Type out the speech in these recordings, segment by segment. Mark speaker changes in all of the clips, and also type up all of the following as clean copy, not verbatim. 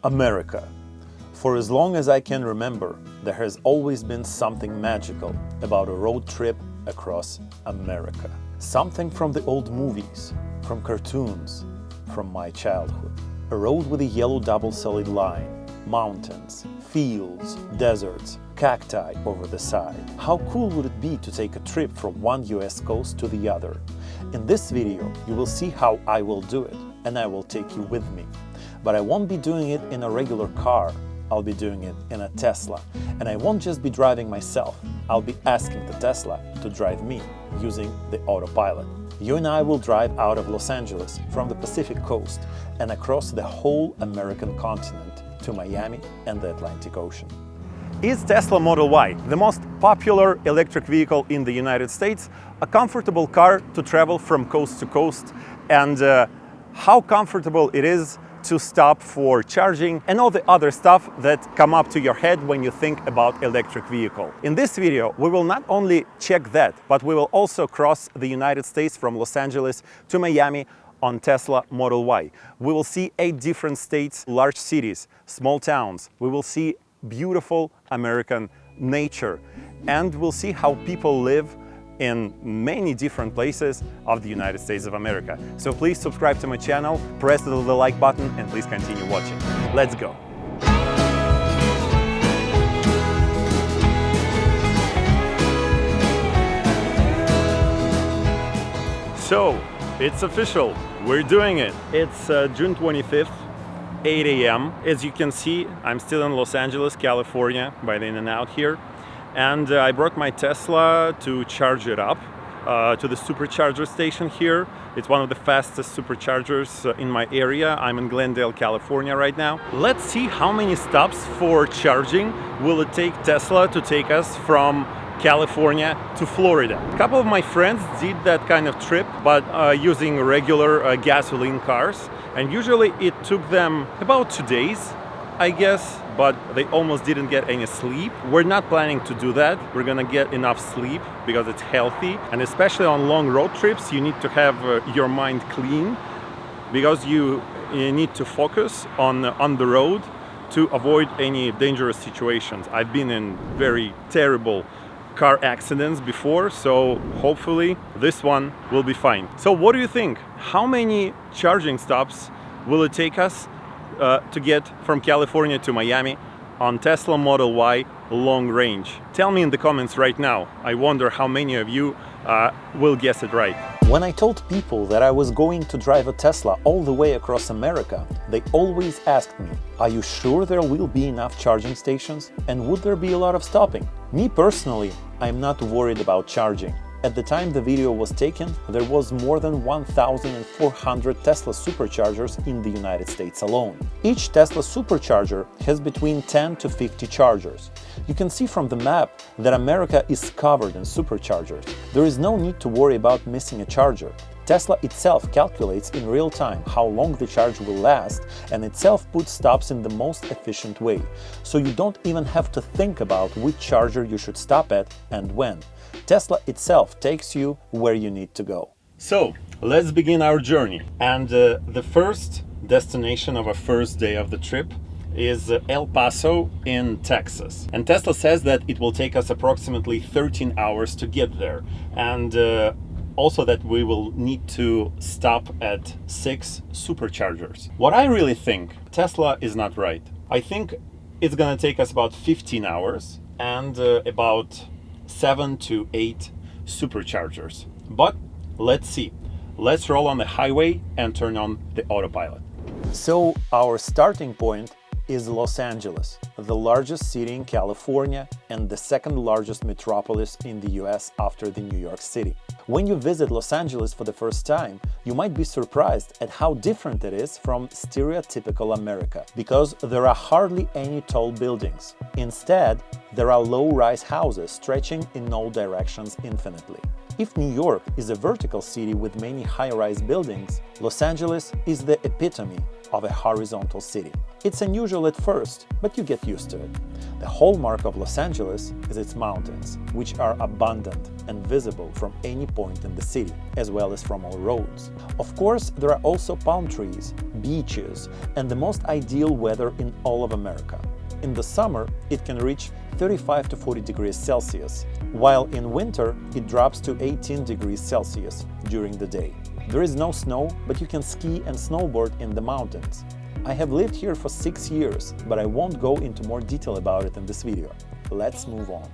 Speaker 1: America. For as long as I can remember, there has always been something magical about a road trip across America. Something from the old movies, from cartoons, from my childhood. A road with a yellow double solid line, mountains, fields, deserts, cacti over the side. How cool would it be to take a trip from one US coast to the other? In this video, you will see how I will do it, and I will take you with me. But I won't be doing it in a regular car. I'll be doing it in a Tesla. And I won't just be driving myself. I'll be asking the Tesla to drive me using the autopilot. You and I will drive out of Los Angeles from the Pacific coast and across the whole American continent to Miami and the Atlantic Ocean. Is Tesla Model Y, the most popular electric vehicle in the United States, a comfortable car to travel from coast to coast? And how comfortable it is to stop for charging and all the other stuff that come up to your head when you think about electric vehicle. In this video, we will not only check that, but we will also cross the United States from Los Angeles to Miami on Tesla Model Y. We will see 8 different states, large cities, small towns. We will see beautiful American nature, and we'll see how people live in many different places of the United States of America. So please subscribe to my channel, press the like button, and please continue watching. Let's go! So, it's official, we're doing it. It's June 25th, 8 a.m. As you can see, I'm still in Los Angeles, California, by the In-N-Out here. And I brought my Tesla to charge it up to the Supercharger station here. It's one of the fastest superchargers in my area. I'm in Glendale, California right now. Let's see how many stops for charging will it take Tesla to take us from California to Florida. A couple of my friends did that kind of trip, but using regular gasoline cars. And usually it took them about 2 days, I guess, but they almost didn't get any sleep. We're not planning to do that. We're gonna get enough sleep because it's healthy. And especially on long road trips, you need to have your mind clean because you need to focus on the road to avoid any dangerous situations. I've been in very terrible car accidents before, so hopefully this one will be fine. So what do you think? How many charging stops will it take us to get from California to Miami on Tesla Model Y long range? Tell me in the comments right now. I wonder how many of you will guess it right. When I told people that I was going to drive a Tesla all the way across America, they always asked me, are you sure there will be enough charging stations? And would there be a lot of stopping? Me personally, I'm not worried about charging. At the time the video was taken, there was more than 1,400 Tesla superchargers in the United States alone. Each Tesla supercharger has between 10 to 50 chargers. You can see from the map that America is covered in superchargers. There is no need to worry about missing a charger. Tesla itself calculates in real time how long the charge will last and itself puts stops in the most efficient way. So you don't even have to think about which charger you should stop at and when. Tesla itself takes you where you need to go. So let's begin our journey. And the first destination of our first day of the trip is El Paso in Texas. And Tesla says that it will take us approximately 13 hours to get there. And also that we will need to stop at 6 superchargers. What I really think, Tesla is not right. I think it's gonna take us about 15 hours and about 7 to 8 superchargers. But let's see. Let's roll on the highway and turn on the autopilot. So our starting point is Los Angeles, the largest city in California and the second largest metropolis in the US after the New York City. When you visit Los Angeles for the first time, you might be surprised at how different it is from stereotypical America, because there are hardly any tall buildings. Instead, there are low-rise houses stretching in all directions infinitely.
Speaker 2: If New York is a vertical city with many high-rise buildings, Los Angeles is the epitome of a horizontal city. It's unusual at first, but you get used to it. The hallmark of Los Angeles is its mountains, which are abundant and visible from any point in the city, as well as from all roads. Of course, there are also palm trees, beaches, and the most ideal weather in all of America. In the summer, it can reach 35 to 40 degrees Celsius, while in winter it drops to 18 degrees Celsius during the day. There is no snow, but you can ski and snowboard in the mountains. I have lived here for 6 years, but I won't go into more detail about it in this video. Let's move on.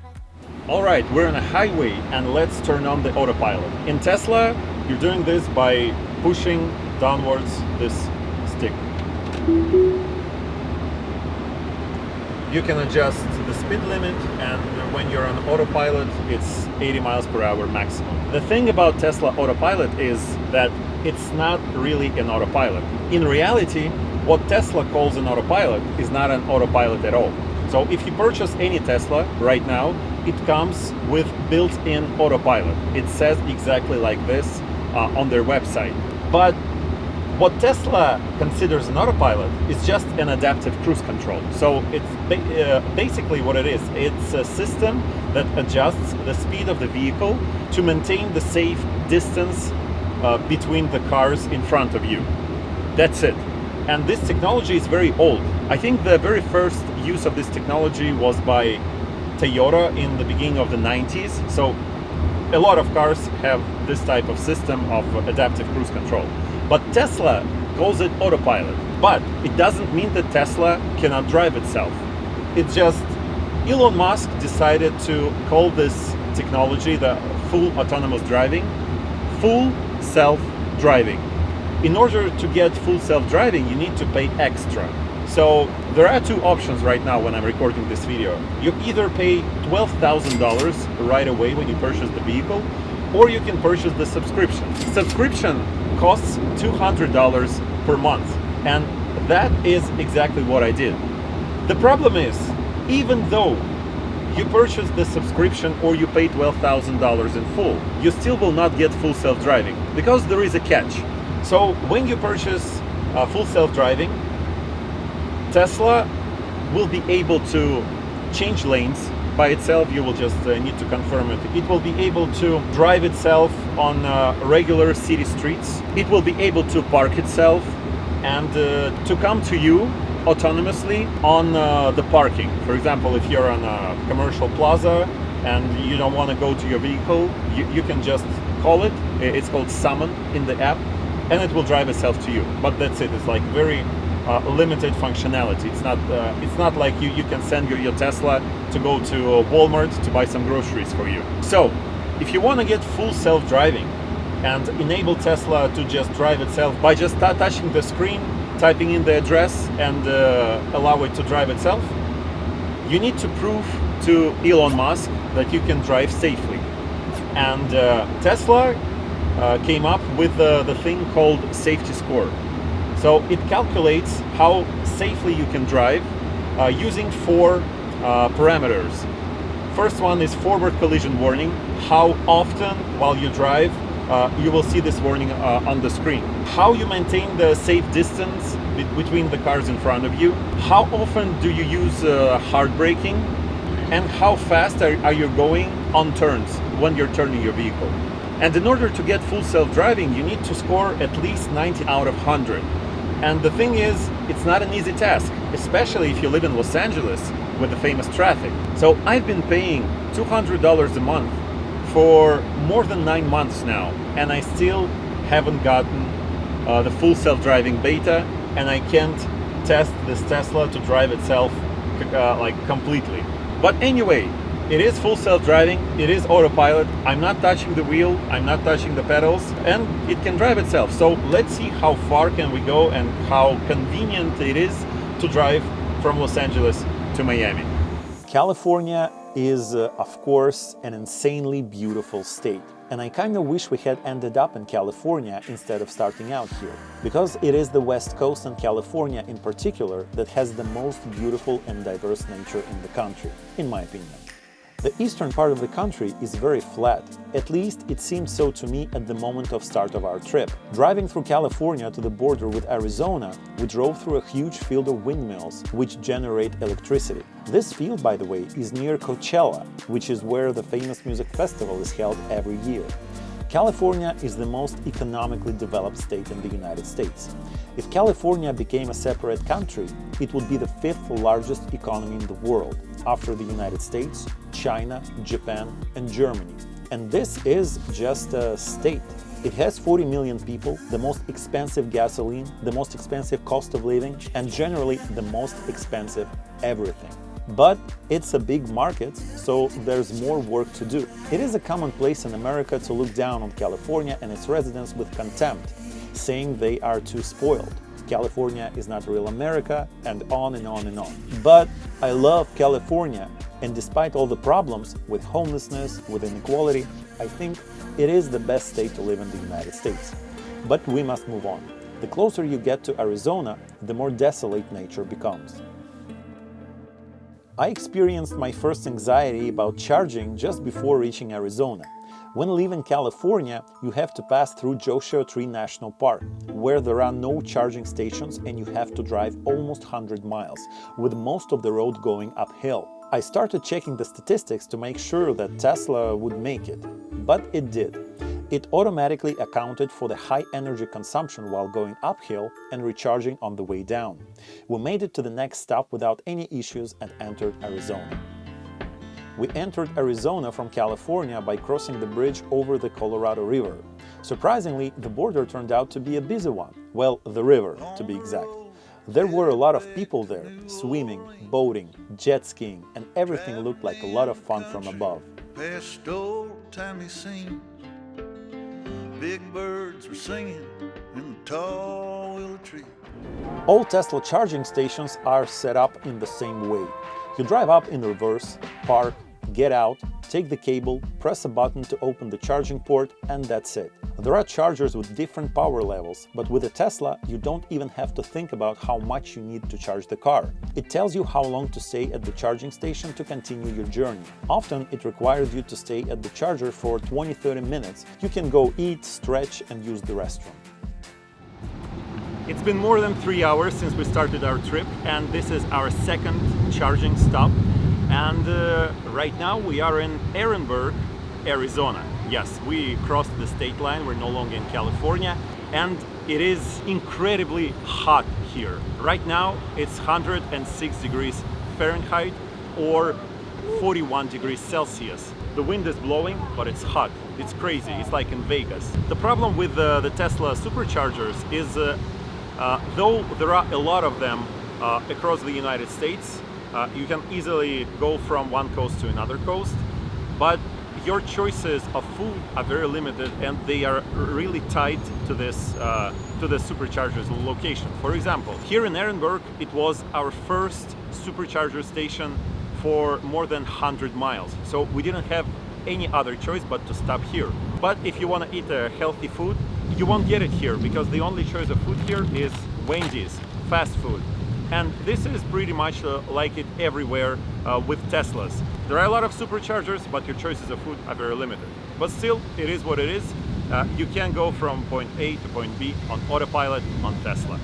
Speaker 1: Alright, we're on a highway and let's turn on the autopilot. In Tesla, you're doing this by pushing downwards this stick. You can adjust the speed limit, and when you're on autopilot, it's 80 miles per hour maximum. The thing about Tesla Autopilot is that it's not really an autopilot. In reality, what Tesla calls an autopilot is not an autopilot at all. So if you purchase any Tesla right now, it comes with built-in autopilot. It says exactly like this on their website. But what Tesla considers an autopilot is just an adaptive cruise control. So it's basically what it is. It's a system that adjusts the speed of the vehicle to maintain the safe distance between the cars in front of you. That's it. And this technology is very old. I think the very first use of this technology was by Toyota in the beginning of the 90s. So a lot of cars have this type of system of adaptive cruise control. But Tesla calls it autopilot. But it doesn't mean that Tesla cannot drive itself. It's just Elon Musk decided to call this technology, the full autonomous driving, full self-driving. In order to get full self-driving, you need to pay extra. So there are two options right now when I'm recording this video. You either pay $12,000 right away when you purchase the vehicle, or you can purchase the subscription. Subscription costs $200 per month, and that is exactly what I did. The problem is, even though you purchase the subscription or you pay $12,000 in full, you still will not get full self-driving, because there is a catch. So when you purchase full self-driving, Tesla will be able to change lanes by itself. You will just need to confirm it. It will be able to drive itself on regular city streets. It will be able to park itself and to come to you autonomously on the parking. For example, if you're on a commercial plaza and you don't want to go to your vehicle, you can just call it. It's called Summon in the app, and it will drive itself to you. But that's it. It's like very limited functionality. It's not like you can send your Tesla to go to Walmart to buy some groceries for you. So if you want to get full self-driving and enable Tesla to just drive itself by just touching the screen, typing in the address, and allow it to drive itself, you need to prove to Elon Musk that you can drive safely. And Tesla came up with the thing called safety score. So it calculates how safely you can drive using 4 parameters. First one is forward collision warning. How often while you drive you will see this warning on the screen. How you maintain the safe distance between the cars in front of you. How often do you use hard braking? And how fast are you going on turns when you're turning your vehicle. And in order to get full self-driving, you need to score at least 90 out of 100. And the thing is, it's not an easy task, especially if you live in Los Angeles with the famous traffic. So I've been paying $200 a month for more than 9 months now, and I still haven't gotten the full self-driving beta, and I can't test this Tesla to drive itself like completely. But anyway, it is full self-driving, it is autopilot, I'm not touching the wheel, I'm not touching the pedals, and it can drive itself. So let's see how far can we go and how convenient it is to drive from Los Angeles to Miami.
Speaker 2: California is, of course, an insanely beautiful state. And I kind of wish we had ended up in California instead of starting out here. Because it is the West Coast and California in particular that has the most beautiful and diverse nature in the country, in my opinion. The eastern part of the country is very flat. At least it seemed so to me at the moment of start of our trip. Driving through California to the border with Arizona, we drove through a huge field of windmills which generate electricity. This field, by the way, is near Coachella, which is where the famous music festival is held every year. California is the most economically developed state in the United States. If California became a separate country, it would be the fifth largest economy in the world, after the United States, China, Japan, and Germany. And this is just a state. It has 40 million people, the most expensive gasoline, the most expensive cost of living, and generally the most expensive everything. But it's a big market, so there's more work to do. It is a commonplace in America to look down on California and its residents with contempt, saying they are too spoiled. California is not real America, and on and on and on. But I love California, and despite all the problems with homelessness, with inequality, I think it is the best state to live in the United States. But we must move on. The closer you get to Arizona, the more desolate nature becomes. I experienced my first anxiety about charging just before reaching Arizona. When leaving California, you have to pass through Joshua Tree National Park, where there are no charging stations and you have to drive almost 100 miles, with most of the road going uphill. I started checking the statistics to make sure that Tesla would make it, but it did. It automatically accounted for the high energy consumption while going uphill and recharging on the way down. We made it to the next stop without any issues and entered Arizona. We entered Arizona from California by crossing the bridge over the Colorado River. Surprisingly, the border turned out to be a busy one. Well, the river, to be exact. There were a lot of people there, swimming, boating, jet skiing, and everything looked like a lot of fun from above.
Speaker 3: Past old-timey scenes, big birds were singing in the tall willow tree.
Speaker 2: All Tesla charging stations are set up in the same way. You drive up in reverse, park, get out, take the cable, press a button to open the charging port, and that's it. There are chargers with different power levels, but with a Tesla, you don't even have to think about how much you need to charge the car. It tells you how long to stay at the charging station to continue your journey. Often, it requires you to stay at the charger for 20-30 minutes. You can go eat, stretch, and use the restroom.
Speaker 1: It's been more than 3 hours since we started our trip, and this is our second charging stop. And right now we are in Ehrenberg, Arizona. Yes, we crossed the state line, we're no longer in California, and it is incredibly hot here. Right now it's 106 degrees Fahrenheit or 41 degrees Celsius. The wind is blowing, but it's hot. It's crazy, it's like in Vegas. The problem with the Tesla Superchargers is though there are a lot of them across the United States, you can easily go from one coast to another coast, but your choices of food are very limited and they are really tied to this to the Supercharger's location. For example, here in Ehrenberg, it was our first Supercharger station for more than 100 miles. So we didn't have any other choice but to stop here. But if you want to eat a healthy food, you won't get it here because the only choice of food here is Wendy's, fast food. And this is pretty much like it everywhere with Teslas. There are a lot of Superchargers, but your choices of food are very limited. But still, it is what it is. You can go from point A to point B on autopilot on Tesla.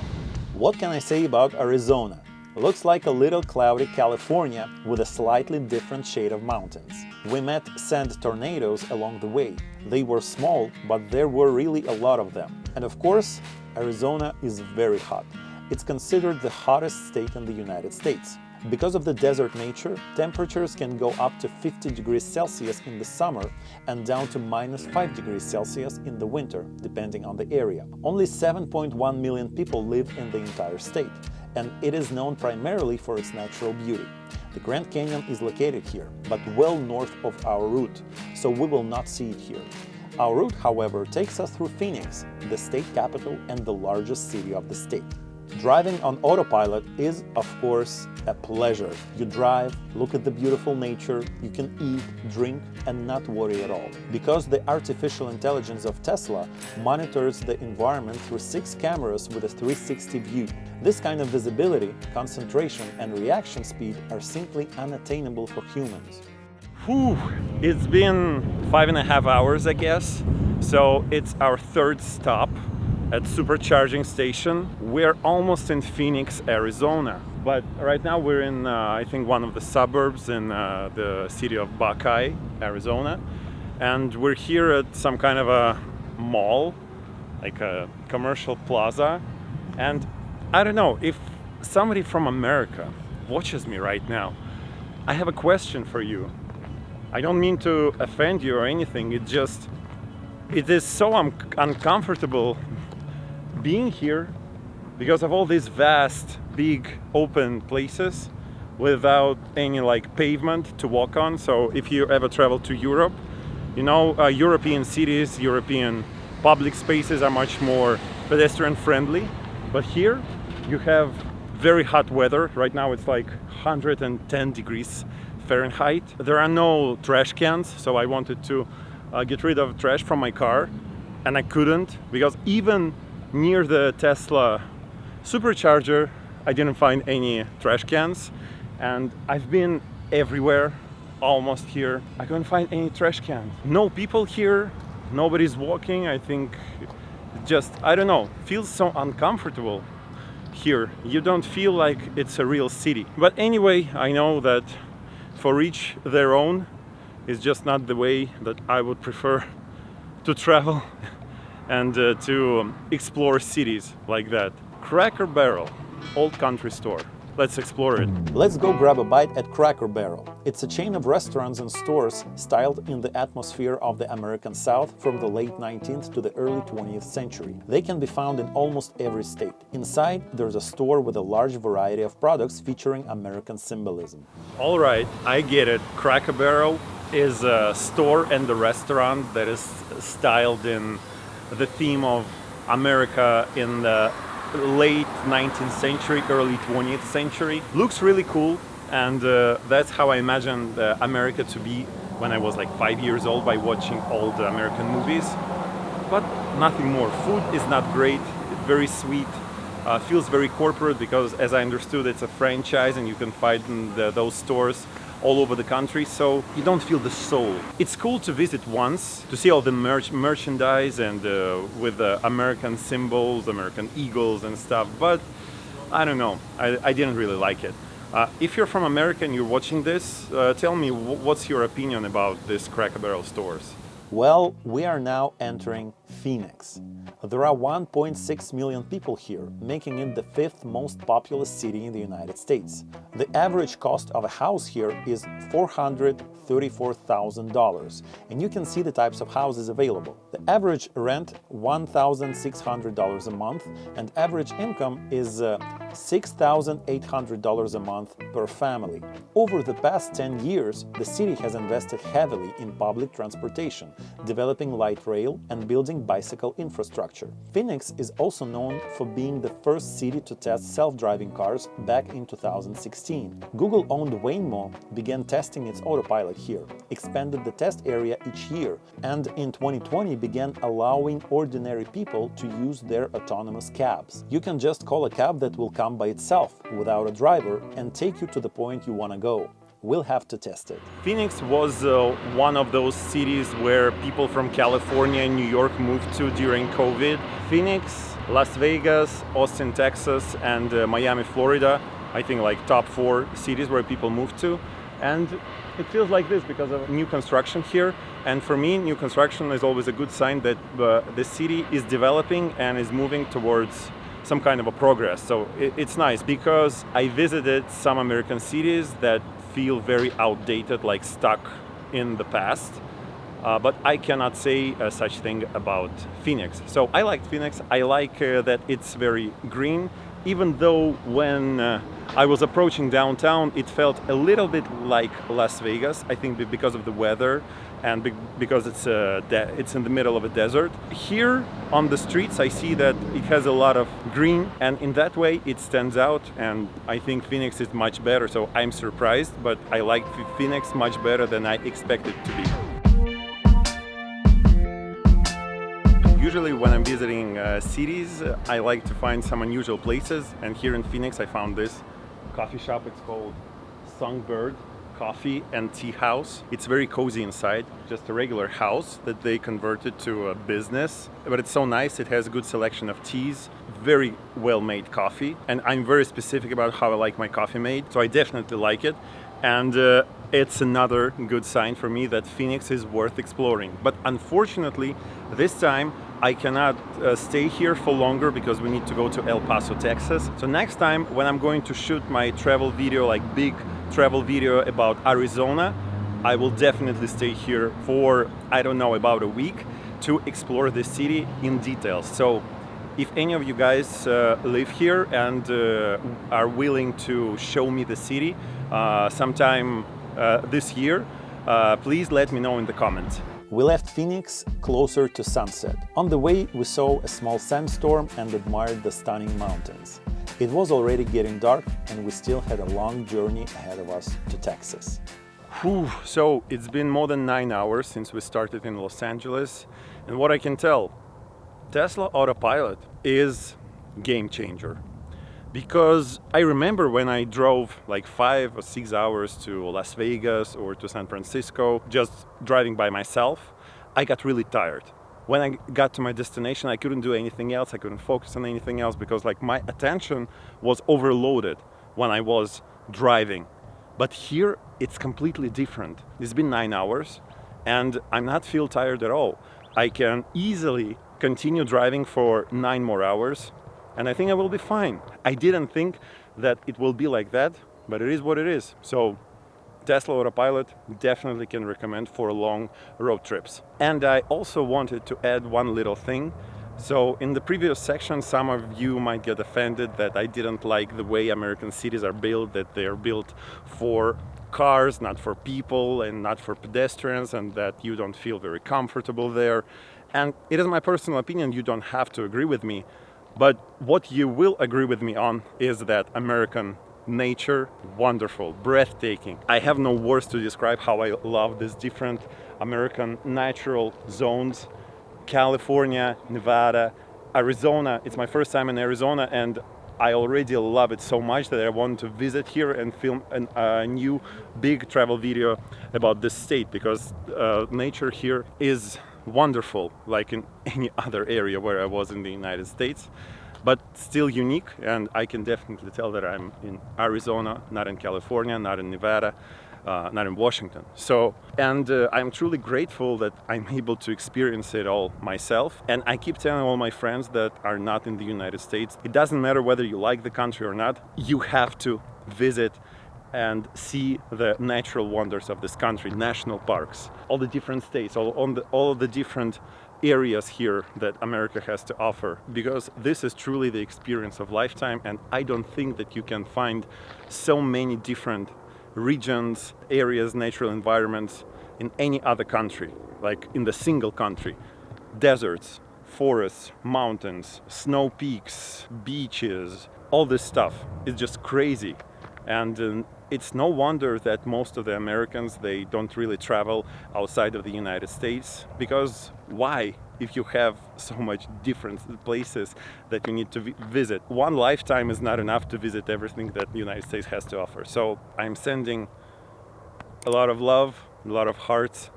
Speaker 2: What can I say about Arizona? Looks like a little cloudy California with a slightly different shade of mountains. We met sand tornadoes along the way. They were small, but there were really a lot of them. And of course, Arizona is very hot. It's considered the hottest state in the United States. Because of the desert nature, temperatures can go up to 50 degrees Celsius in the summer and down to -5 degrees Celsius in the winter, depending on the area. Only 7.1 million people live in the entire state, and it is known primarily for its natural beauty. The Grand Canyon is located here, but well north of our route, so we will not see it here. Our route, however, takes us through Phoenix, the state capital and the largest city of the state. Driving on autopilot is, of course, a pleasure. You drive, look at the beautiful nature, you can eat, drink, and not worry at all. Because the artificial intelligence of Tesla monitors the environment through 6 cameras with a 360 view. This kind of visibility, concentration, and reaction speed are simply unattainable for humans.
Speaker 1: Whew, it's been 5.5 hours, I guess. So it's our third stop at Supercharging station. We're almost in Phoenix, Arizona. But right now we're in, I think, one of the suburbs in the city of Buckeye, Arizona. And we're here at some kind of a mall, like a commercial plaza. And I don't know, if somebody from America watches me right now, I have a question for you. I don't mean to offend you or anything, it is so uncomfortable being here because of all these vast, big, open places without any like pavement to walk on. So if you ever travel to Europe, you know, European cities, European public spaces are much more pedestrian friendly. But here you have very hot weather. Right now it's like 110 degrees Fahrenheit. There are no trash cans, so I wanted to get rid of trash from my car, and I couldn't, because even near the Tesla Supercharger I didn't find any trash cans. And I've been everywhere, almost here, I couldn't find any trash cans. No people here, nobody's walking. I think just, I don't know, feels so uncomfortable here. You don't feel like it's a real city. But anyway, I know that for each their own is just not the way that I would prefer to travel and to explore cities like that. Cracker Barrel, old country store. Let's explore it.
Speaker 2: Let's go grab a bite at Cracker Barrel. It's a chain of restaurants and stores styled in the atmosphere of the American South from the late 19th to the early 20th century. They can be found in almost every state. Inside, there's a store with a large variety of products featuring American symbolism.
Speaker 1: All right, I get it. Cracker Barrel is a store and a restaurant that is styled in the theme of America in the late 19th century, early 20th century. Looks really cool, and that's how I imagined America to be when I was like 5 years old by watching old American movies. But nothing more. Food is not great, it's very sweet, feels very corporate because, as I understood, it's a franchise and you can find those stores all over the country, so you don't feel the soul. It's cool to visit once, to see all the merchandise and with American symbols, American eagles and stuff, but I don't know, I didn't really like it. If you're from America and you're watching this, tell me what's your opinion about this Cracker Barrel stores?
Speaker 2: Well, we are now entering Phoenix. There are 1.6 million people here, making it the 5th most populous city in the United States. The average cost of a house here is $434,000, and you can see the types of houses available. The average rent $1,600 a month, and average income is $6,800 a month per family. Over the past 10 years, the city has invested heavily in public transportation, developing light rail and building bicycle infrastructure. Phoenix is also known for being the first city to test self-driving cars back in 2016. Google-owned Waymo began testing its Autopilot here, expanded the test area each year, and in 2020 began allowing ordinary people to use their autonomous cabs. You can just call a cab that will come by itself, without a driver, and take you to the point you want to go. We'll have to test it.
Speaker 1: Phoenix was one of those cities where people from California and New York moved to during COVID. Phoenix, Las Vegas, Austin, Texas, and Miami, Florida, I think like top 4 cities where people moved to. And it feels like this because of new construction here. And for me, new construction is always a good sign that the city is developing and is moving towards some kind of a progress. So it's nice because I visited some American cities that feel very outdated, like stuck in the past. But I cannot say such thing about Phoenix. So I like Phoenix. I like that it's very green, even though when I was approaching downtown, it felt a little bit like Las Vegas, I think because of the weather and because it's in the middle of a desert. Here on the streets, I see that it has a lot of green, and in that way it stands out, and I think Phoenix is much better. So I'm surprised, but I like Phoenix much better than I expected to be. Usually when I'm visiting cities, I like to find some unusual places, and here in Phoenix I found this coffee shop. It's called Songbird coffee and tea house. It's very cozy inside, just a regular house that they converted to a business. But it's so nice, it has a good selection of teas, very well-made coffee. And I'm very specific about how I like my coffee made, so I definitely like it. And it's another good sign for me that Phoenix is worth exploring. But unfortunately, this time I cannot stay here for longer because we need to go to El Paso, Texas. So next time when I'm going to shoot my travel video, like big travel video about Arizona, I will definitely stay here for, I don't know, about a week to explore the city in detail. So if any of you guys live here and are willing to show me the city sometime this year, please let me know in the comments.
Speaker 2: We left Phoenix closer to sunset. On the way, we saw a small sandstorm and admired the stunning mountains. It was already getting dark and we still had a long journey ahead of us to Texas.
Speaker 1: Whew. So it's been more than 9 hours since we started in Los Angeles, and what I can tell, Tesla Autopilot is game changer. Because I remember when I drove like 5 or 6 hours to Las Vegas or to San Francisco, just driving by myself, I got really tired. When I got to my destination, I couldn't do anything else. I couldn't focus on anything else because like my attention was overloaded when I was driving. But here it's completely different. It's been 9 hours and I'm not feel tired at all. I can easily continue driving for 9 more hours. And I think I will be fine. I didn't think that it will be like that, but it is what it is. So Tesla Autopilot definitely can recommend for long road trips. And I also wanted to add one little thing. So in the previous section, some of you might get offended that I didn't like the way American cities are built, that they are built for cars, not for people and not for pedestrians, and that you don't feel very comfortable there. And it is my personal opinion, you don't have to agree with me. But what you will agree with me on is that American nature, wonderful, breathtaking. I have no words to describe how I love these different American natural zones. California, Nevada, Arizona. It's my first time in Arizona and I already love it so much that I want to visit here and film a new big travel video about this state because nature here is wonderful, like in any other area where I was in the United States, but still unique. And I can definitely tell that I'm in Arizona, not in California, not in Nevada, not in Washington. So, and I'm truly grateful that I'm able to experience it all myself. And I keep telling all my friends that are not in the United States, it doesn't matter whether you like the country or not, you have to visit and see the natural wonders of this country, national parks, all the different states, all of the different areas here that America has to offer, because this is truly the experience of lifetime. And I don't think that you can find so many different regions, areas, natural environments in any other country, like in the single country. Deserts, forests, mountains, snow peaks, beaches, all this stuff is just crazy. And it's no wonder that most of the Americans, they don't really travel outside of the United States, because why? If you have so much different places that you need to visit. One lifetime is not enough to visit everything that the United States has to offer. So I'm sending a lot of love, a lot of hearts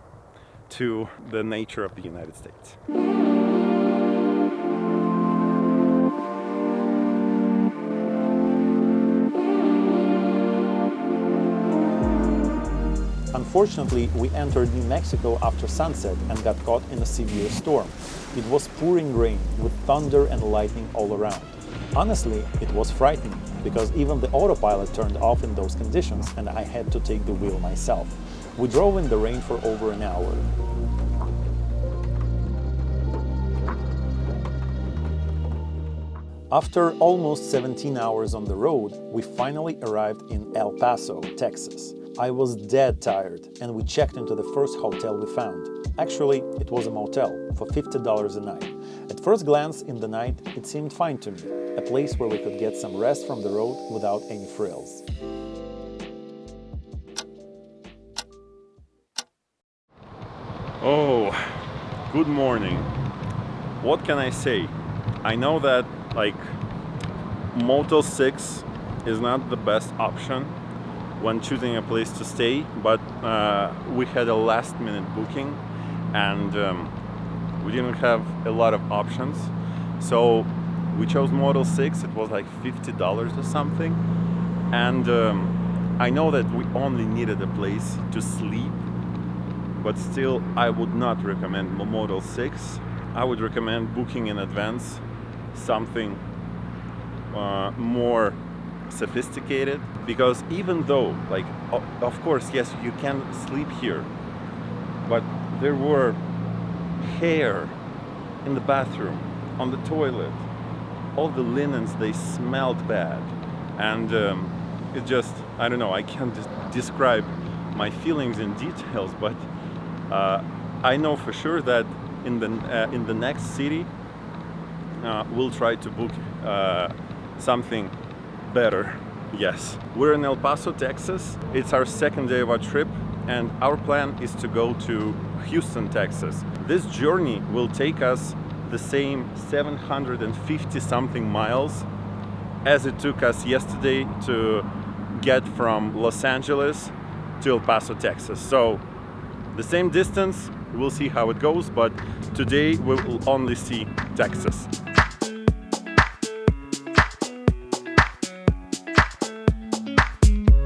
Speaker 1: to the nature of the United States.
Speaker 2: Unfortunately, we entered New Mexico after sunset and got caught in a severe storm. It was pouring rain with thunder and lightning all around. Honestly, it was frightening because even the autopilot turned off in those conditions and I had to take the wheel myself. We drove in the rain for over an hour. After almost 17 hours on the road, we finally arrived in El Paso, Texas. I was dead tired and we checked into the first hotel we found. Actually, it was a motel for $50 a night. At first glance in the night, it seemed fine to me, a place where we could get some rest from the road without any frills.
Speaker 1: Oh, good morning. What can I say? I know that like Motel 6 is not the best option, when choosing a place to stay, but we had a last-minute booking, and we didn't have a lot of options. So we chose Model 6. It was like $50 or something, and I know that we only needed a place to sleep, but still I would not recommend Model 6. I would recommend booking in advance something more sophisticated, because even though, like, of course, yes, you can sleep here, but there were hair in the bathroom, on the toilet, all the linens, they smelled bad, and it just, I don't know, I can't describe my feelings in details, but I know for sure that in the next city we'll try to book something better. Yes, we're in El Paso, Texas. It's our second day of our trip, and our plan is to go to Houston, Texas. This journey will take us the same 750 something miles as it took us yesterday to get from Los Angeles to El Paso, Texas. So the same distance, we'll see how it goes, but today we will only see Texas.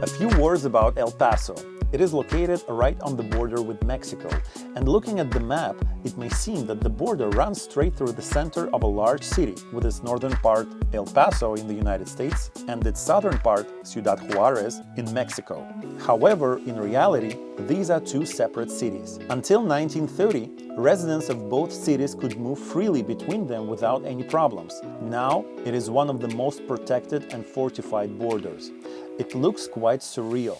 Speaker 2: A few words about El Paso. It is located right on the border with Mexico, and looking at the map, it may seem that the border runs straight through the center of a large city, with its northern part, El Paso, in the United States, and its southern part, Ciudad Juarez, in Mexico. However, in reality, these are two separate cities. Until 1930, residents of both cities could move freely between them without any problems. Now, it is one of the most protected and fortified borders. It looks quite surreal.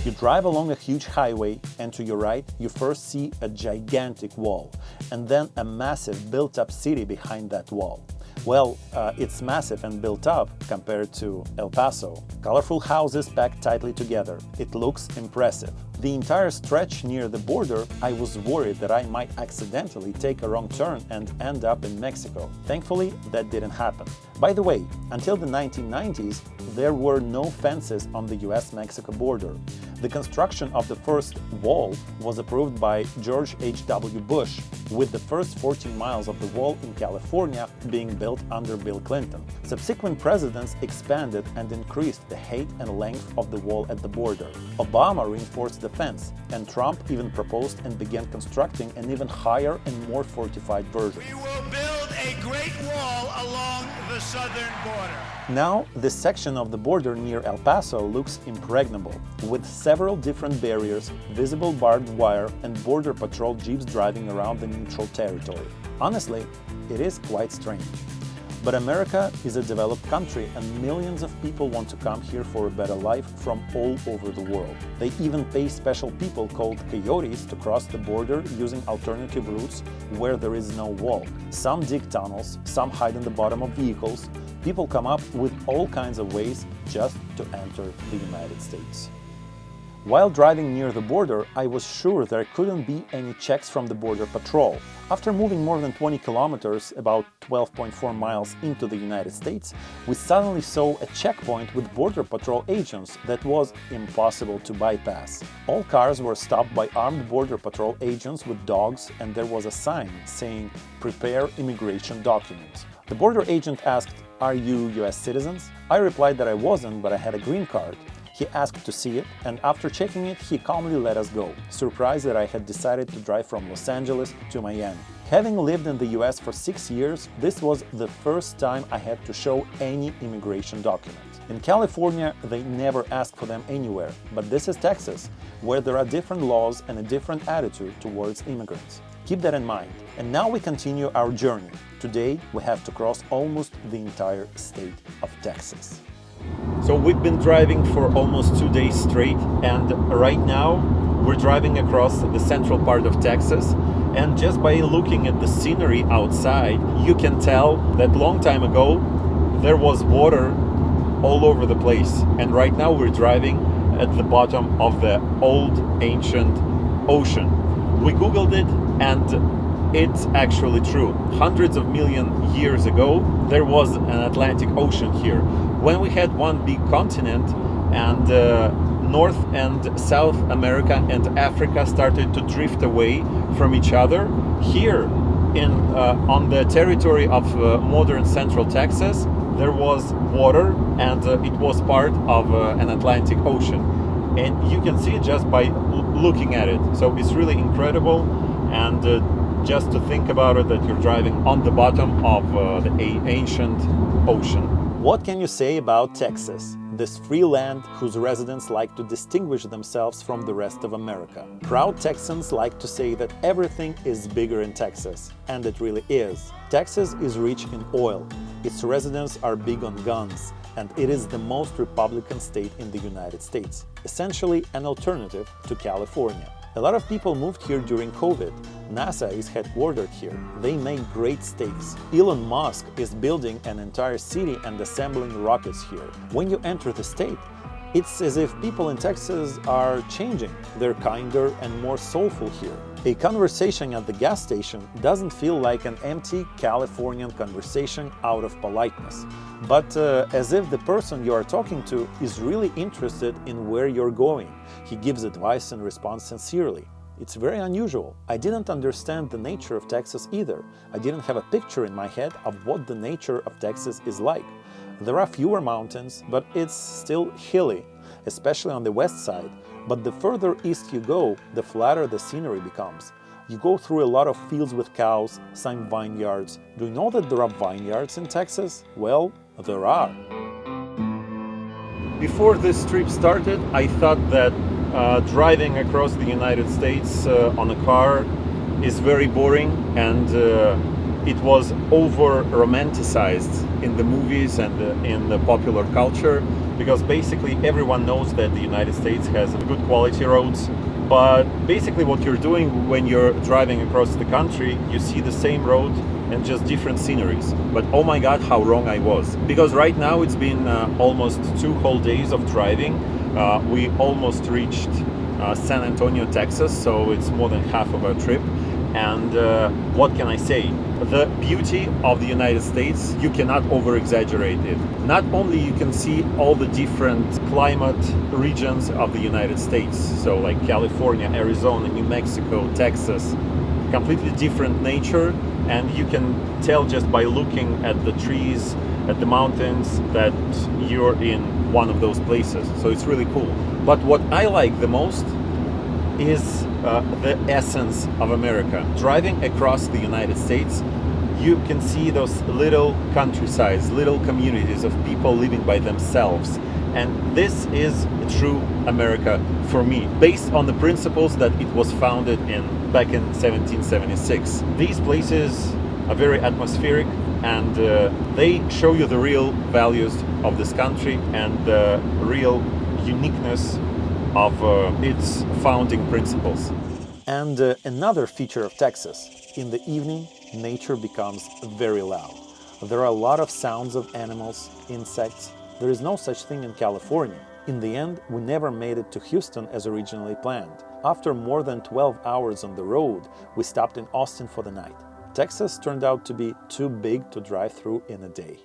Speaker 2: You drive along a huge highway, and to your right, you first see a gigantic wall, and then a massive built-up city behind that wall. Well, it's massive and built up compared to El Paso. Colorful houses packed tightly together. It looks impressive. The entire stretch near the border, I was worried that I might accidentally take a wrong turn and end up in Mexico. Thankfully, that didn't happen. By the way, until the 1990s, there were no fences on the US-Mexico border. The construction of the first wall was approved by George H.W. Bush, with the first 14 miles of the wall in California being built under Bill Clinton. Subsequent presidents expanded and increased the height and length of the wall at the border. Obama reinforced the fence, and Trump even proposed and began constructing an even higher and more fortified version.
Speaker 4: We will build a great wall along the southern border.
Speaker 2: Now, this section of the border near El Paso looks impregnable, with several different barriers, visible barbed wire, and border patrol jeeps driving around the neutral territory. Honestly, it is quite strange. But America is a developed country, and millions of people want to come here for a better life from all over the world. They even pay special people called coyotes to cross the border using alternative routes where there is no wall. Some dig tunnels, some hide in the bottom of vehicles. People come up with all kinds of ways just to enter the United States. While driving near the border, I was sure there couldn't be any checks from the Border Patrol. After moving more than 20 kilometers, about 12.4 miles into the United States, we suddenly saw a checkpoint with Border Patrol agents that was impossible to bypass. All cars were stopped by armed Border Patrol agents with dogs, and there was a sign saying, "Prepare immigration documents." The border agent asked, "Are you US citizens?" I replied that I wasn't, but I had a green card. He asked to see it, and after checking it, he calmly let us go, surprised that I had decided to drive from Los Angeles to Miami. Having lived in the US for 6 years, this was the first time I had to show any immigration documents. In California, they never ask for them anywhere, but this is Texas, where there are different laws and a different attitude towards immigrants. Keep that in mind. And now we continue our journey. Today, we have to cross almost the entire state of Texas.
Speaker 1: So we've been driving for almost 2 days straight, and right now we're driving across the central part of Texas, and just by looking at the scenery outside, you can tell that long time ago there was water all over the place, and right now we're driving at the bottom of the old ancient ocean. We googled it, and it's actually true. Hundreds of million years ago there was an Atlantic Ocean here, when we had one big continent, and North and South America and Africa started to drift away from each other. Here, on the territory of modern Central Texas, there was water, and it was part of an Atlantic Ocean. And you can see it just by looking at it. So it's really incredible, and just to think about it, that you're driving on the bottom of the ancient ocean.
Speaker 2: What can you say about Texas, this free land whose residents like to distinguish themselves from the rest of America? Proud Texans like to say that everything is bigger in Texas, and it really is. Texas is rich in oil, its residents are big on guns, and it is the most Republican state in the United States, essentially an alternative to California. A lot of people moved here during COVID. NASA is headquartered here. They make great steaks. Elon Musk is building an entire city and assembling rockets here. When you enter the state, it's as if people in Texas are changing. They're kinder and more soulful here. A conversation at the gas station doesn't feel like an empty Californian conversation out of politeness, but as if the person you are talking to is really interested in where you're going. He gives advice and responds sincerely. It's very unusual. I didn't understand the nature of Texas either. I didn't have a picture in my head of what the nature of Texas is like. There are fewer mountains, but it's still hilly, especially on the west side. But the further east you go, the flatter the scenery becomes. You go through a lot of fields with cows, some vineyards. Do you know that there are vineyards in Texas? Well, there are.
Speaker 1: Before this trip started, I thought that driving across the United States on a car is very boring, and it was over-romanticized in the movies and in the popular culture, because basically everyone knows that the United States has good quality roads, but basically what you're doing when you're driving across the country, you see the same road and just different sceneries. But oh my god, how wrong I was. Because right now it's been almost 2 whole days of driving. We almost reached San Antonio, Texas, so it's more than half of our trip. And what can I say? The beauty of the United States, you cannot over-exaggerate it. Not only you can see all the different climate regions of the United States, so like California, Arizona, New Mexico, Texas, completely different nature, and you can tell just by looking at the trees, at the mountains, that you're in one of those places. So it's really cool. But what I like the most is the essence of America. Driving across the United States, you can see those little countrysides, little communities of people living by themselves. And this is true America for me, based on the principles that it was founded back in 1776. These places are very atmospheric, and they show you the real values of this country and the real uniqueness of its founding principles.
Speaker 2: And another feature of Texas, in the evening, nature becomes very loud. There are a lot of sounds of animals, insects. There is no such thing in California. In the end, we never made it to Houston as originally planned. After more than 12 hours on the road, we stopped in Austin for the night. Texas turned out to be too big to drive through in a day.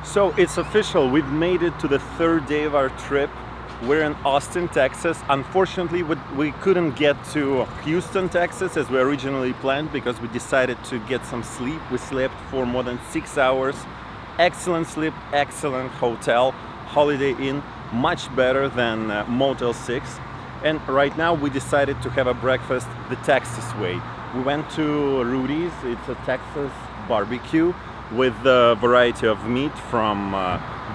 Speaker 1: So it's official, we've made it to the 3rd day of our trip. We're in Austin, Texas. Unfortunately, we couldn't get to Houston, Texas as we originally planned, because we decided to get some sleep. We slept for more than 6 hours. Excellent sleep, excellent hotel, Holiday Inn, much better than Motel 6. And right now we decided to have a breakfast the Texas way. We went to Rudy's. It's a Texas barbecue with a variety of meat, from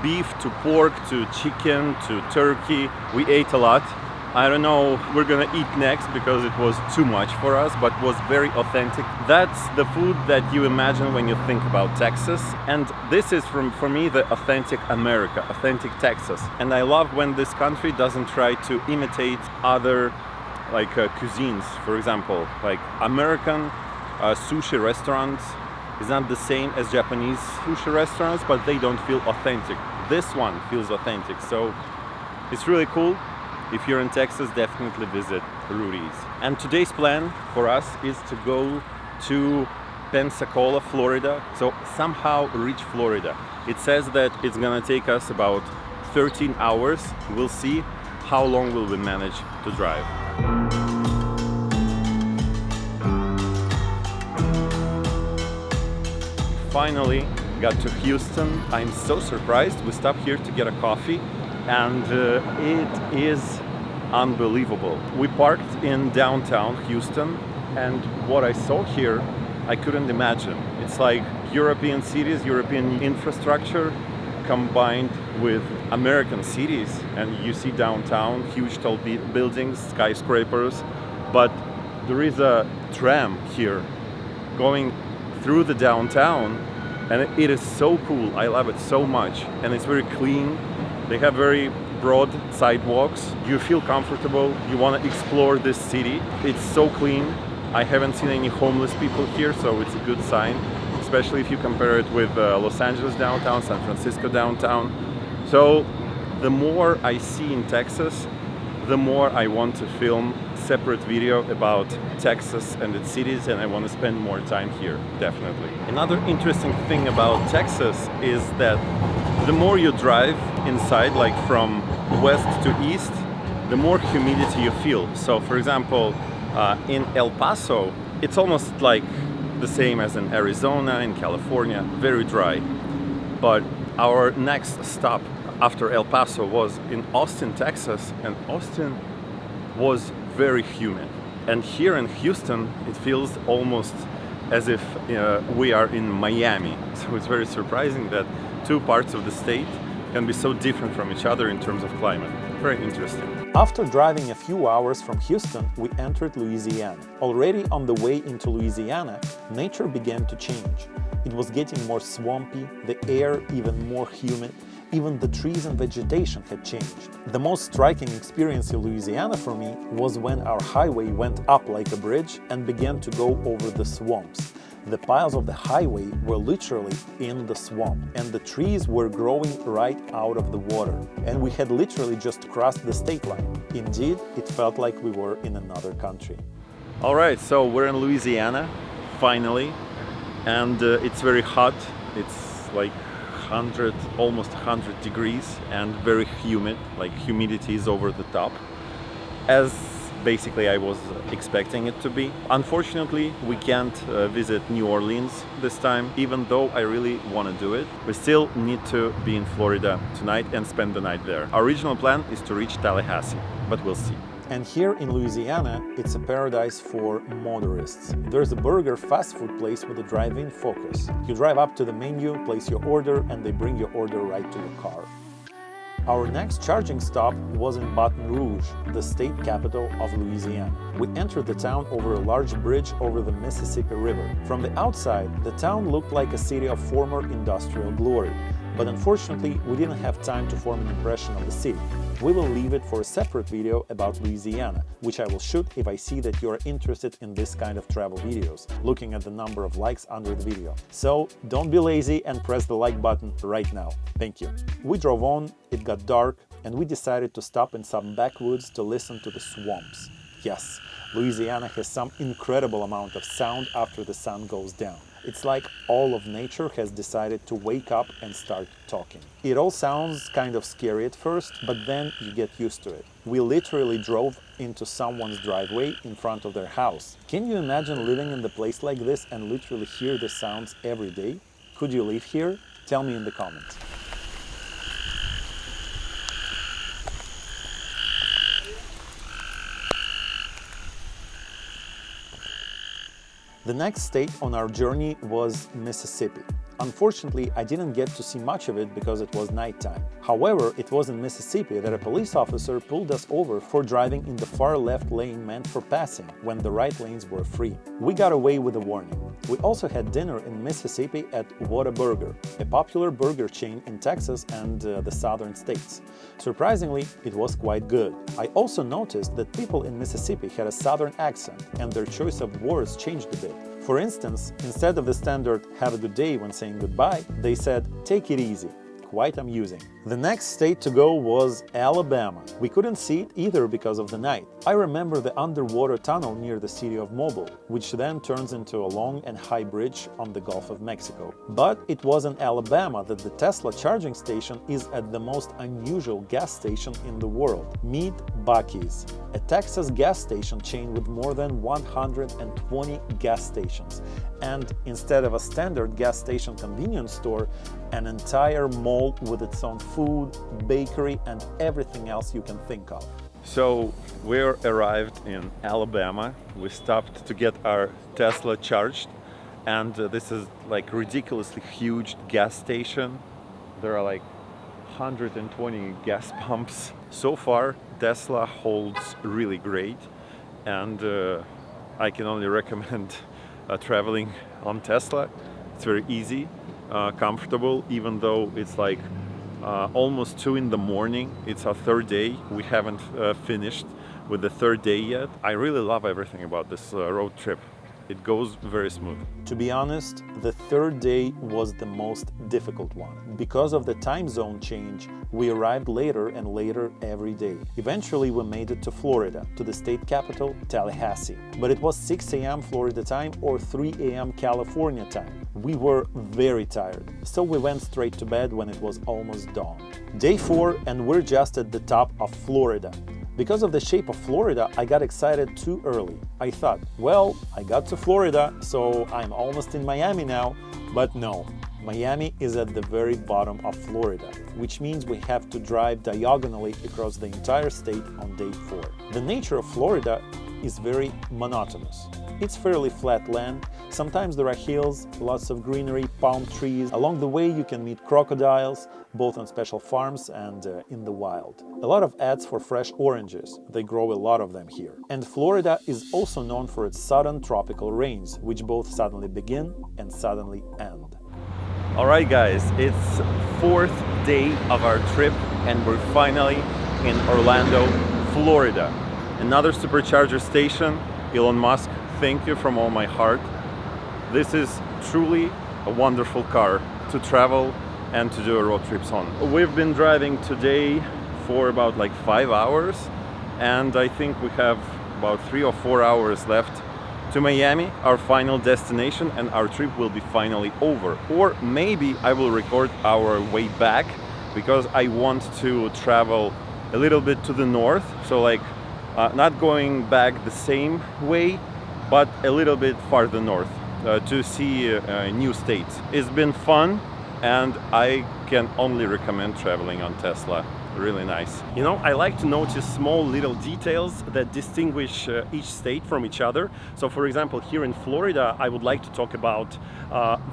Speaker 1: beef to pork to chicken to turkey. We ate a lot. I don't know, we're gonna eat next because it was too much for us, but was very authentic. That's the food that you imagine when you think about Texas. And this is, for me, the authentic America, authentic Texas. And I love when this country doesn't try to imitate other cuisines. For example, like American sushi restaurants is not the same as Japanese sushi restaurants, but they don't feel authentic. This one feels authentic, so it's really cool. If you're in Texas, definitely visit Rudy's. And today's plan for us is to go to Pensacola, Florida, so somehow reach Florida. It says that it's gonna take us about 13 hours. We'll see. how long will we manage to drive. Finally got to Houston. I'm so surprised. We stopped here to get a coffee, and it is unbelievable. We parked in downtown Houston, and what I saw here, I couldn't imagine. It's like European cities, European infrastructure combined with American cities, and you see downtown, huge tall buildings, skyscrapers, but there is a tram here going through the downtown, and it is so cool. I love it so much, and it's very clean. They have very broad sidewalks. You feel comfortable. You want to explore this city. It's so clean. I haven't seen any homeless people here, so it's a good sign, especially if you compare it with Los Angeles downtown, San Francisco downtown. So the more I see in Texas, the more I want to film separate video about Texas and its cities, and I want to spend more time here, definitely. Another interesting thing about Texas is that the more you drive inside, like from west to east, the more humidity you feel. So for example, in El Paso, it's almost like the same as in Arizona, in California, very dry. But our next stop after El Paso was in Austin, Texas, and Austin was very humid. And here in Houston, it feels almost as if we are in Miami. So it's very surprising that two parts of the state can be so different from each other in terms of climate. Very interesting.
Speaker 2: After driving a few hours from Houston, we entered Louisiana. Already on the way into Louisiana, nature began to change. It was getting more swampy, the air even more humid, even the trees and vegetation had changed. The most striking experience in Louisiana for me was when our highway went up like a bridge and began to go over the swamps. The piles of the highway were literally in the swamp, and the trees were growing right out of the water. And we had literally just crossed the state line. Indeed, it felt like we were in another country.
Speaker 1: All right, so we're in Louisiana, finally, and it's very hot. It's like almost 100 degrees and very humid, like humidity is over the top, as basically I was expecting it to be. Unfortunately, we can't visit New Orleans this time, even though I really want to do it. We still need to be in Florida tonight and spend the night there. Our original plan is to reach Tallahassee, but we'll see.
Speaker 2: And here in Louisiana, it's a paradise for motorists. There's a burger fast food place with a drive-in focus. You drive up to the menu, place your order, and they bring your order right to your car. Our next charging stop was in Baton Rouge, the state capital of Louisiana. We entered the town over a large bridge over the Mississippi River. From the outside, the town looked like a city of former industrial glory. But unfortunately, we didn't have time to form an impression of the city. We will leave it for a separate video about Louisiana, which I will shoot if I see that you are interested in this kind of travel videos, looking at the number of likes under the video. So don't be lazy and press the like button right now. Thank you. We drove on, it got dark, and we decided to stop in some backwoods to listen to the swamps. Yes, Louisiana has some incredible amount of sound after the sun goes down. It's like all of nature has decided to wake up and start talking. It all sounds kind of scary at first, but then you get used to it. We literally drove into someone's driveway in front of their house. Can you imagine living in a place like this and literally hear the sounds every day? Could you live here? Tell me in the comments. The next state on our journey was Mississippi. Unfortunately, I didn't get to see much of it because it was nighttime. However, it was in Mississippi that a police officer pulled us over for driving in the far left lane meant for passing, when the right lanes were free. We got away with a warning. We also had dinner in Mississippi at Whataburger, a popular burger chain in Texas and the southern states. Surprisingly, it was quite good. I also noticed that people in Mississippi had a southern accent, and their choice of words changed a bit. For instance, instead of the standard "have a good day" when saying goodbye, they said "take it easy." quite amusing. The next state to go was Alabama. We couldn't see it either because of the night. I remember the underwater tunnel near the city of Mobile, which then turns into a long and high bridge on the Gulf of Mexico. But it was in Alabama that the Tesla charging station is at the most unusual gas station in the world. Meet Buc-ee's, a Texas gas station chain with more than 120 gas stations. And instead of a standard gas station convenience store, an entire mall with its own food, bakery, and everything else you can think of.
Speaker 1: So we arrived in Alabama. We stopped to get our Tesla charged, and this is like ridiculously huge gas station. There are like 120 gas pumps. So far, Tesla holds really great, and I can only recommend traveling on Tesla. It's very easy, comfortable, even though it's like almost 2 in the morning. It's our third day. We haven't finished with the third day yet. I really love everything about this road trip. It goes very smooth.
Speaker 2: To be honest, the third day was the most difficult one. Because of the time zone change, we arrived later and later every day. Eventually, we made it to Florida, to the state capital, Tallahassee. But it was 6 a.m. Florida time or 3 a.m. California time. We were very tired, so we went straight to bed when it was almost dawn. Day 4, and we're just at the top of Florida. Because of the shape of Florida, I got excited too early. I thought, well, I got to Florida, so I'm almost in Miami now. But no, Miami is at the very bottom of Florida, which means we have to drive diagonally across the entire state on day 4. The nature of Florida is very monotonous. It's fairly flat land. Sometimes there are hills, lots of greenery, palm trees. Along the way you can meet crocodiles, both on special farms and in the wild. A lot of ads for fresh oranges. They grow a lot of them here. And Florida is also known for its sudden tropical rains, which both suddenly begin and suddenly end.
Speaker 1: Alright guys, it's 4th day of our trip and we're finally in Orlando, Florida. Another Supercharger station. Elon Musk, thank you from all my heart. This is truly a wonderful car to travel and to do road trips on. We've been driving today for about like 5 hours, and I think we have about 3 or 4 hours left to Miami, our final destination, and our trip will be finally over. Or maybe I will record our way back, because I want to travel a little bit to the north, so like not going back the same way, but a little bit farther north to see new states. It's been fun, and I can only recommend traveling on Tesla. Really nice. You know, I like to notice small little details that distinguish each state from each other. So for example, here in Florida, I would like to talk about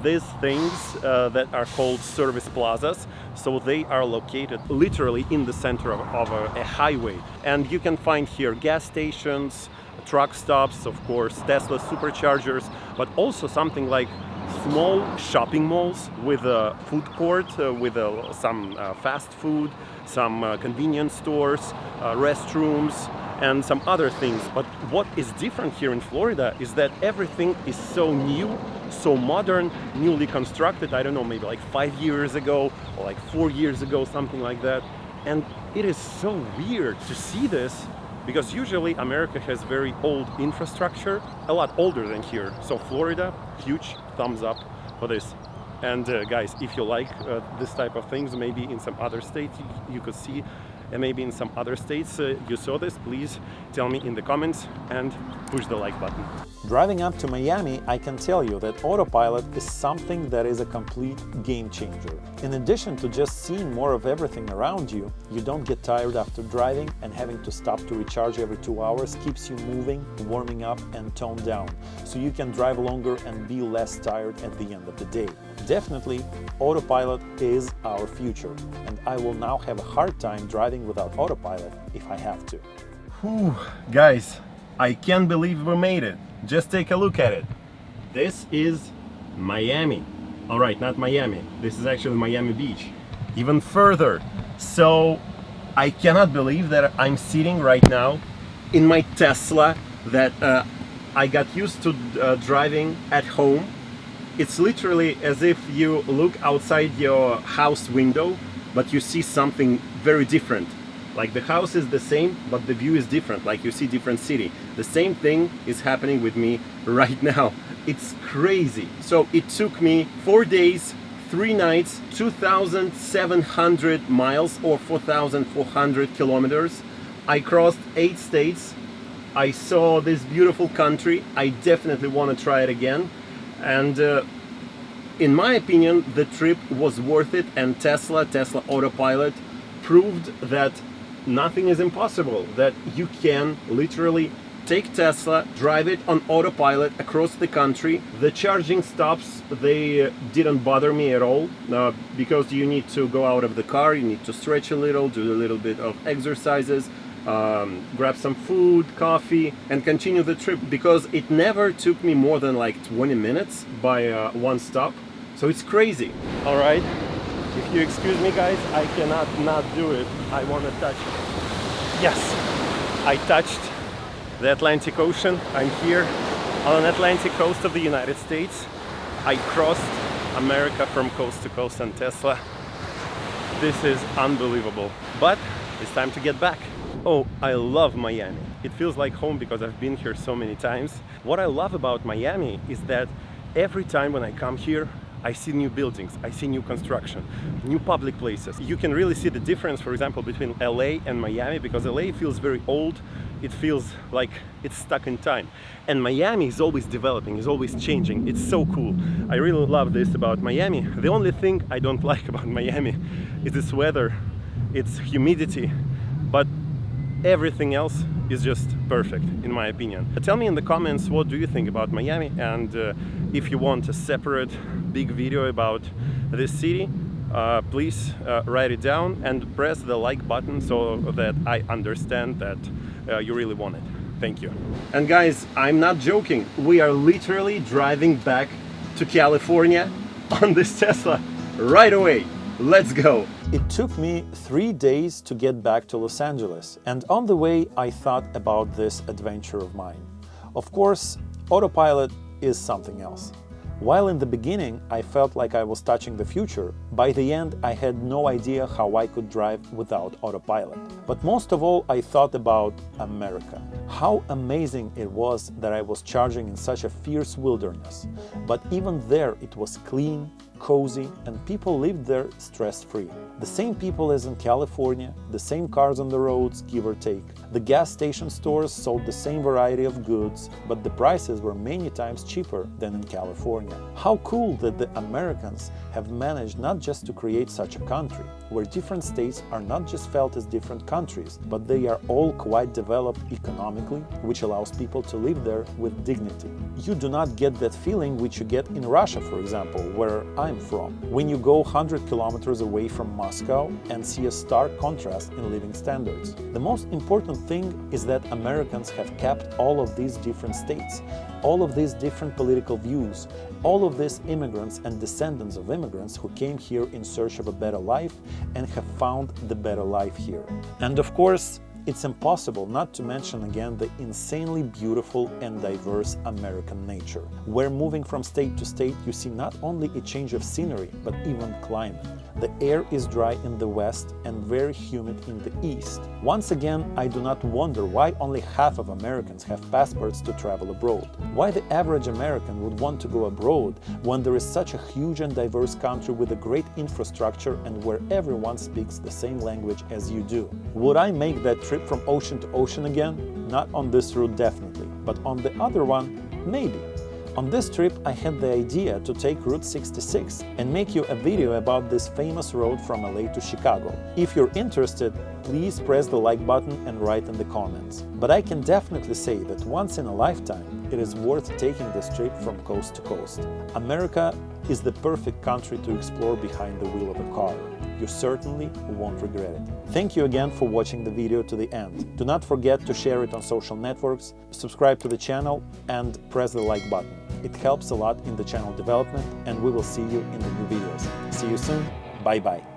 Speaker 1: these things that are called service plazas. So they are located literally in the center of a highway. And you can find here gas stations, truck stops, of course, Tesla Superchargers, but also something like small shopping malls with a food court, with some fast food, some convenience stores, restrooms, and some other things. But what is different here in Florida is that everything is so new, so modern, newly constructed, I don't know, maybe like 5 years ago or like 4 years ago, something like that. And it is so weird to see this, because usually America has very old infrastructure, a lot older than here. So Florida, huge thumbs up for this. And guys, if you like this type of things, maybe in some other states you could see, and maybe in some other states you saw this, please tell me in the comments and push the like button.
Speaker 2: Driving up to Miami, I can tell you that Autopilot is something that is a complete game changer. In addition to just seeing more of everything around you, you don't get tired after driving, and having to stop to recharge every 2 hours keeps you moving, warming up and toned down, so you can drive longer and be less tired at the end of the day. Definitely, Autopilot is our future, and I will now have a hard time driving without Autopilot if I have to.
Speaker 1: Whew, guys, I can't believe we made it. Just take a look at it. This is Miami. All right, not Miami. This is actually Miami Beach. Even further. So I cannot believe that I'm sitting right now in my Tesla that I got used to driving at home. It's literally as if you look outside your house window but you see something very different. Like the house is the same, but the view is different, like you see different city. The same thing is happening with me right now. It's crazy. So it took me 4 days, 3 nights, 2,700 miles or 4,400 kilometers. I crossed 8 states. I saw this beautiful country. I definitely want to try it again. And in my opinion, the trip was worth it, and Tesla Autopilot proved that nothing is impossible, that you can literally take Tesla, drive it on autopilot across the country. The charging stops, they didn't bother me at all, because you need to go out of the car, you need to stretch a little, do a little bit of exercises, grab some food, coffee, and continue the trip, because it never took me more than like 20 minutes by one stop. So it's crazy. All right. If you excuse me, guys, I cannot not do it. I want to touch it. Yes, I touched the Atlantic Ocean. I'm here on an Atlantic coast of the United States. I crossed America from coast to coast on Tesla. This is unbelievable. But it's time to get back. Oh, I love Miami. It feels like home because I've been here so many times. What I love about Miami is that every time when I come here, I see new buildings, I see new construction, new public places. You can really see the difference, for example, between LA and Miami, because LA feels very old. It feels like it's stuck in time. And Miami is always developing, is always changing. It's so cool. I really love this about Miami. The only thing I don't like about Miami is its weather, its humidity, but everything else is just perfect, in my opinion. Tell me in the comments, what do you think about Miami? And if you want a separate big video about this city, please write it down and press the like button so that I understand that you really want it. Thank you. And guys, I'm not joking. We are literally driving back to California on this Tesla right away. Let's go.
Speaker 2: It took me 3 days to get back to Los Angeles, and on the way I thought about this adventure of mine. Of course, autopilot is something else. While in the beginning I felt like I was touching the future, by the end I had no idea how I could drive without autopilot. But most of all, I thought about America. How amazing it was that I was charging in such a fierce wilderness. But even there it was clean, cozy, and people lived there stress-free. The same people as in California, the same cars on the roads, give or take. The gas station stores sold the same variety of goods, but the prices were many times cheaper than in California. How cool that the Americans have managed not just to create such a country, where different states are not just felt as different countries, but they are all quite developed economically, which allows people to live there with dignity. You do not get that feeling which you get in Russia, for example, where I'm from, when you go 100 kilometers away from Moscow and see a stark contrast in living standards. The most important thing is that Americans have kept all of these different states, all of these different political views, all of these immigrants and descendants of immigrants who came here in search of a better life and have found the better life here. And of course, it's impossible not to mention again the insanely beautiful and diverse American nature, where moving from state to state you see not only a change of scenery, but even climate. The air is dry in the west and very humid in the east. Once again, I do not wonder why only half of Americans have passports to travel abroad. Why the average American would want to go abroad when there is such a huge and diverse country with a great infrastructure and where everyone speaks the same language as you do. Would I make that trip from ocean to ocean again? Not on this route definitely, but on the other one, maybe. On this trip I had the idea to take Route 66 and make you a video about this famous road from LA to Chicago. If you're interested, please press the like button and write in the comments. But I can definitely say that once in a lifetime, it is worth taking this trip from coast to coast. America is the perfect country to explore behind the wheel of a car. You certainly won't regret it. Thank you again for watching the video to the end. Do not forget to share it on social networks, subscribe to the channel and press the like button. It helps a lot in the channel development, and we will see you in the new videos. See you soon. Bye bye.